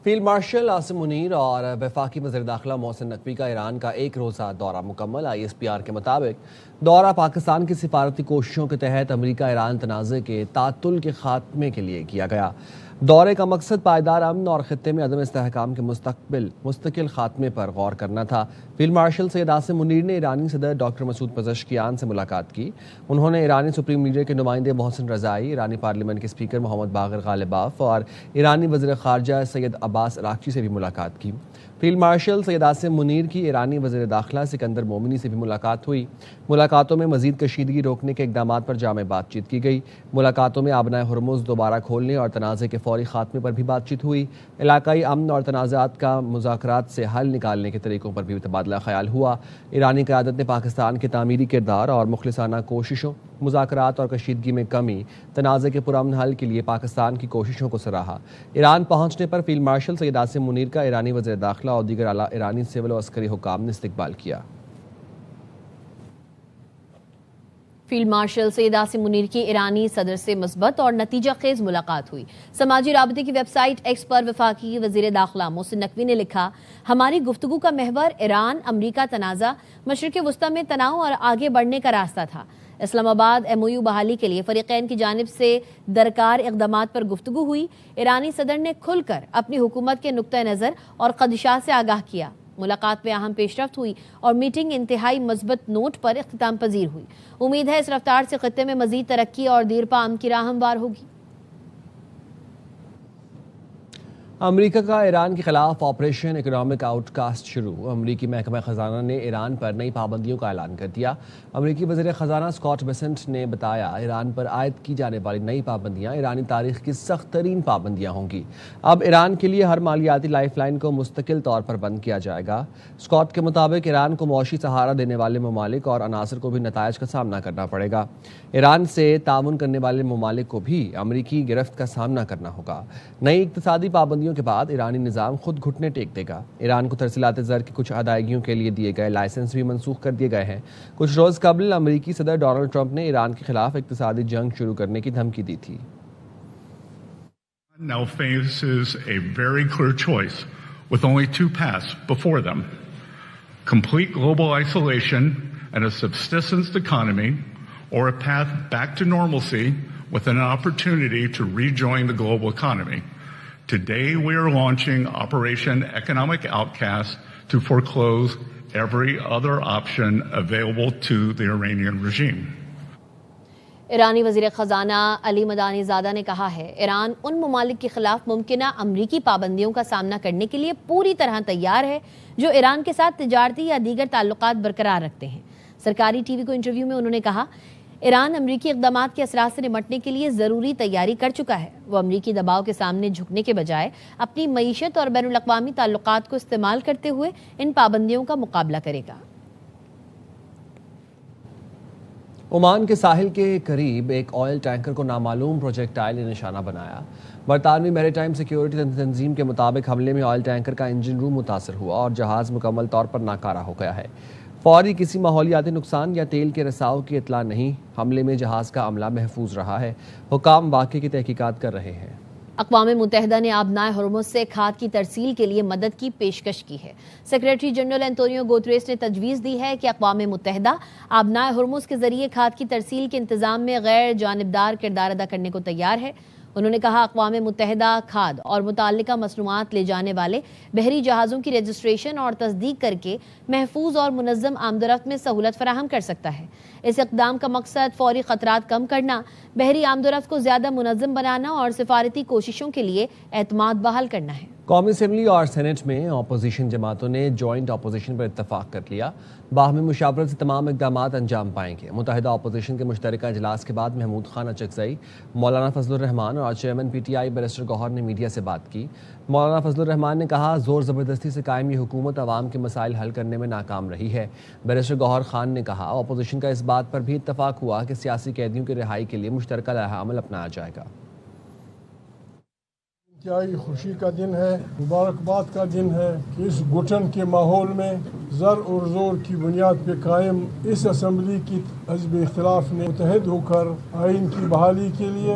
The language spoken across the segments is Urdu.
فیلڈ مارشل عاصم منیر اور وفاقی وزیر داخلہ محسن نقوی کا ایران کا ایک روزہ دورہ مکمل۔ ISPR کے مطابق دورہ پاکستان کی سفارتی کوششوں کے تحت امریکہ ایران تنازع کے تعطل کے خاتمے کے لیے کیا گیا۔ دورے کا مقصد پائیدار امن اور خطے میں عدم استحکام کے مستقل خاتمے پر غور کرنا تھا۔ فیلڈ مارشل سید عاصم منیر نے ایرانی صدر ڈاکٹر مسعود پزشکیان سے ملاقات کی۔ انہوں نے ایرانی سپریم لیڈر کے نمائندے محسن رضائی، ایرانی پارلیمنٹ کے اسپیکر محمد باقر غالباف اور ایرانی وزیر خارجہ سید عباس اراغچی سے بھی ملاقات کی۔ فیلڈ مارشل سید عاصم منیر کی ایرانی وزیر داخلہ سکندر مومنی سے بھی ملاقات ہوئی۔ ملاقاتوں میں مزید کشیدگی روکنے کے اقدامات پر جامع بات چیت کی گئی۔ ملاقاتوں میں آبنائے ہرمز دوبارہ کھولنے اور تنازع کے فوری خاتمے پر بھی بات چیت ہوئی۔ علاقائی امن اور تنازعات کا مذاکرات سے حل نکالنے کے طریقوں پر بھی تبادلہ خیال ہوا۔ ایرانی قیادت نے پاکستان کے تعمیری کردار اور مخلصانہ کوششوں، مذاکرات اور کشیدگی میں کمی، تنازع کے پرامن حل کے لیے پاکستان کی کوششوں کو سراہا۔ ایران پہنچنے پر فیلڈ مارشل سید عاصم منیر کا ایرانی وزیر داخلہ اور دیگر اعلیٰ ایرانی سول و عسکری حکام نے استقبال کیا۔ فیلڈ مارشل سید عاصم منیر کی ایرانی صدر سے مثبت اور نتیجہ خیز ملاقات ہوئی۔ سماجی رابطے کی ویب سائٹ ایکس پر وفاقی وزیر داخلہ محسن نقوی نے لکھا، ہماری گفتگو کا محور ایران امریکہ تنازع، مشرق وسطی میں تناؤ اور آگے بڑھنے کا راستہ تھا۔ اسلام آباد MOU بحالی کے لیے فریقین کی جانب سے درکار اقدامات پر گفتگو ہوئی۔ ایرانی صدر نے کھل کر اپنی حکومت کے نقطہ نظر اور خدشات سے آگاہ کیا۔ ملاقات میں اہم پیش رفت ہوئی اور میٹنگ انتہائی مثبت نوٹ پر اختتام پذیر ہوئی۔ امید ہے اس رفتار سے خطے میں مزید ترقی اور دیرپا امن کی راہ ہموار ہوگی۔ امریکہ کا ایران کے خلاف آپریشن اکنامک آؤٹ کاسٹ شروع۔ امریکی محکمہ خزانہ نے ایران پر نئی پابندیوں کا اعلان کر دیا۔ امریکی وزیر خزانہ اسکاٹ بیسنٹ نے بتایا، ایران پر عائد کی جانے والی نئی پابندیاں ایرانی تاریخ کی سخت ترین پابندیاں ہوں گی۔ اب ایران کے لیے ہر مالیاتی لائف لائن کو مستقل طور پر بند کیا جائے گا۔ اسکاٹ کے مطابق ایران کو معاشی سہارا دینے والے ممالک اور عناصر کو بھی نتائج کا سامنا کرنا پڑے گا۔ ایران سے تعاون کرنے والے ممالک کو بھی امریکی گرفت کا سامنا کرنا ہوگا۔ نئی اقتصادی پابندیوں کے بعد ایرانی نظام خود گھٹنے ٹیک دے گا۔ ایران کو ترسیلات زر کی کچھ ادائیگیوں کے لیے دیے گئے لائسنس بھی منسوخ کر دیے گئے ہیں۔ کچھ روز قبل امریکی صدر ڈونلڈ ٹرمپ نے ایران کے خلاف اقتصادی جنگ شروع کرنے کی دھمکی دی تھی۔ Now faces a very clear choice with only two paths before them: complete global isolation and a subsistence economy, or a path back to normalcy with an opportunity to rejoin the global economy. Today we are launching Operation Economic Outcast to foreclose every other option available to the Iranian regime. ایرانی وزیر خزانہ علی مدانی زادہ نے کہا ہے، ایران ان ممالک کے خلاف ممکنہ امریکی پابندیوں کا سامنا کرنے کے لیے پوری طرح تیار ہے جو ایران کے ساتھ تجارتی یا دیگر تعلقات برقرار رکھتے ہیں۔ سرکاری ٹی وی کو انٹرویو میں انہوں نے کہا، ایران امریکی اقدامات کے اثرات سے نمٹنے کے لیے ضروری تیاری کر چکا ہے۔ وہ امریکی دباؤ کے سامنے جھکنے کے بجائے اپنی معیشت اور بین الاقوامی تعلقات کو استعمال کرتے ہوئے ان پابندیوں کا مقابلہ کرے گا۔ عمان کے ساحل کے قریب ایک آئل ٹینکر کو نامعلوم پروجیکٹائل نے نشانہ بنایا۔ برطانوی میری ٹائم سیکیورٹی تنظیم کے مطابق حملے میں آئل ٹینکر کا انجن روم متاثر ہوا اور جہاز مکمل طور پر ناکارہ ہو گیا ہے۔ فوری کسی ماحولیاتی نقصان یا تیل کے رساؤ کی اطلاع نہیں۔ حملے میں جہاز کا عملہ محفوظ رہا ہے۔ حکام واقعے کی تحقیقات کر رہے ہیں۔ اقوام متحدہ نے آبنائے ہرمز سے کھاد کی ترسیل کے لیے مدد کی پیشکش کی ہے۔ سیکریٹری جنرل انتونیو گوتریس نے تجویز دی ہے کہ اقوام متحدہ آبنائے ہرمز کے ذریعے کھاد کی ترسیل کے انتظام میں غیر جانبدار کردار ادا کرنے کو تیار ہے۔ انہوں نے کہا، اقوام متحدہ کھاد اور متعلقہ مصنوعات لے جانے والے بحری جہازوں کی رجسٹریشن اور تصدیق کر کے محفوظ اور منظم آمد و رفت میں سہولت فراہم کر سکتا ہے۔ اس اقدام کا مقصد فوری خطرات کم کرنا، بحری آمد و رفت کو زیادہ منظم بنانا اور سفارتی کوششوں کے لیے اعتماد بحال کرنا ہے۔ قومی اسمبلی اور سینٹ میں اپوزیشن جماعتوں نے جوائنٹ اپوزیشن پر اتفاق کر لیا۔ باہمی مشاورت سے تمام اقدامات انجام پائیں گے۔ متحدہ اپوزیشن کے مشترکہ اجلاس کے بعد محمود خان اچکزئی، مولانا فضل الرحمان اور چیئرمین PTI بیرسٹر گوہر نے میڈیا سے بات کی۔ مولانا فضل الرحمان نے کہا، زور زبردستی سے قائم یہ حکومت عوام کے مسائل حل کرنے میں ناکام رہی ہے۔ بیرسٹر گوہر خان نے کہا، اپوزیشن کا اس بات پر بھی اتفاق ہوا کہ سیاسی قیدیوں کی رہائی کے لیے مشترکہ لائحہ عمل اپنایا جائے گا۔ انتہائی خوشی کا دن ہے، مبارکباد کا دن ہے کہ اس گھٹن کے ماحول میں زر اور زور کی بنیاد پہ قائم اس اسمبلی کی حزب اختلاف نے متحد ہو کر آئین کی بحالی کے لیے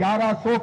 1100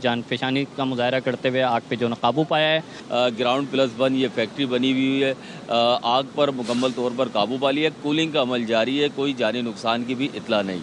جان فشانی کا مظاہرہ کرتے ہوئے آگ پہ جو ہے قابو پایا ہے. گراؤنڈ +1 یہ فیکٹری بنی ہوئی ہے, آگ پر مکمل طور پر قابو پا لیا. کولنگ کا عمل جاری ہے, کوئی جانی نقصان کی بھی اطلاع نہیں.